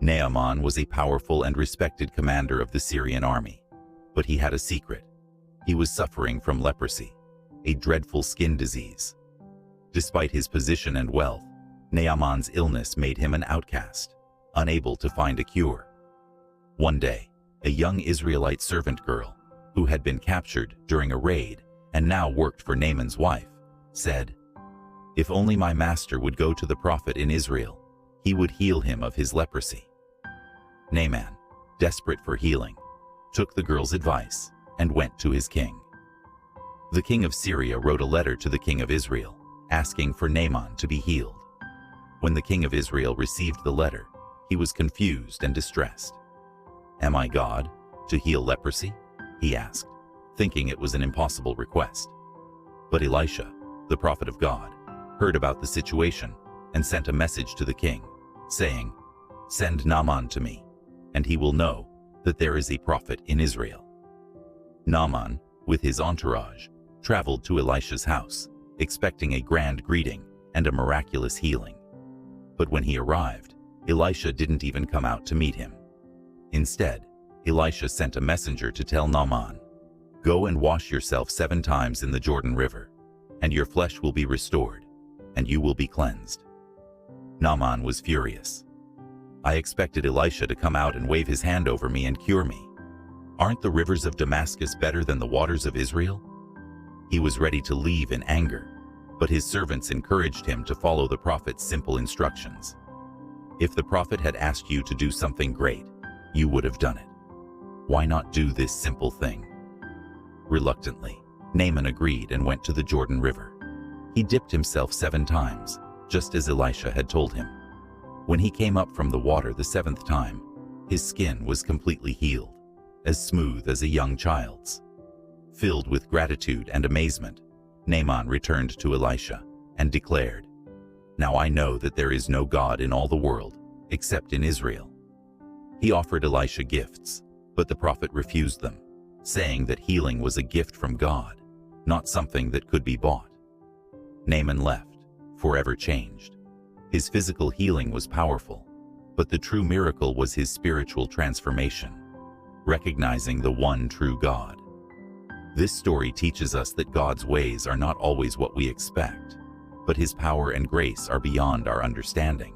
Naaman was a powerful and respected commander of the Syrian army, but he had a secret. He was suffering from leprosy, a dreadful skin disease. Despite his position and wealth, Naaman's illness made him an outcast, unable to find a cure. One day, a young Israelite servant girl, who had been captured during a raid and now worked for Naaman's wife, said, "If only my master would go to the prophet in Israel, he would heal him of his leprosy." Naaman, desperate for healing, took the girl's advice and went to his king. The king of Syria wrote a letter to the king of Israel, asking for Naaman to be healed. When the king of Israel received the letter, he was confused and distressed. "Am I God, to heal leprosy?" he asked, thinking it was an impossible request. But Elisha, the prophet of God, heard about the situation and sent a message to the king, saying, "Send Naaman to me, and he will know that there is a prophet in Israel." Naaman, with his entourage, traveled to Elisha's house, expecting a grand greeting and a miraculous healing. But when he arrived, Elisha didn't even come out to meet him. Instead, Elisha sent a messenger to tell Naaman, "Go and wash yourself 7 times in the Jordan River, and your flesh will be restored, and you will be cleansed." Naaman was furious. "I expected Elisha to come out and wave his hand over me and cure me. Aren't the rivers of Damascus better than the waters of Israel?" He was ready to leave in anger, but his servants encouraged him to follow the prophet's simple instructions. "If the prophet had asked you to do something great, you would have done it. Why not do this simple thing?" Reluctantly, Naaman agreed and went to the Jordan River. He dipped himself 7 times, just as Elisha had told him. When he came up from the water the 7th time, his skin was completely healed, as smooth as a young child's. Filled with gratitude and amazement, Naaman returned to Elisha and declared, "Now I know that there is no God in all the world except in Israel." He offered Elisha gifts, but the prophet refused them, saying that healing was a gift from God, not something that could be bought. Naaman left, forever changed. His physical healing was powerful, but the true miracle was his spiritual transformation, recognizing the one true God. This story teaches us that God's ways are not always what we expect, but his power and grace are beyond our understanding.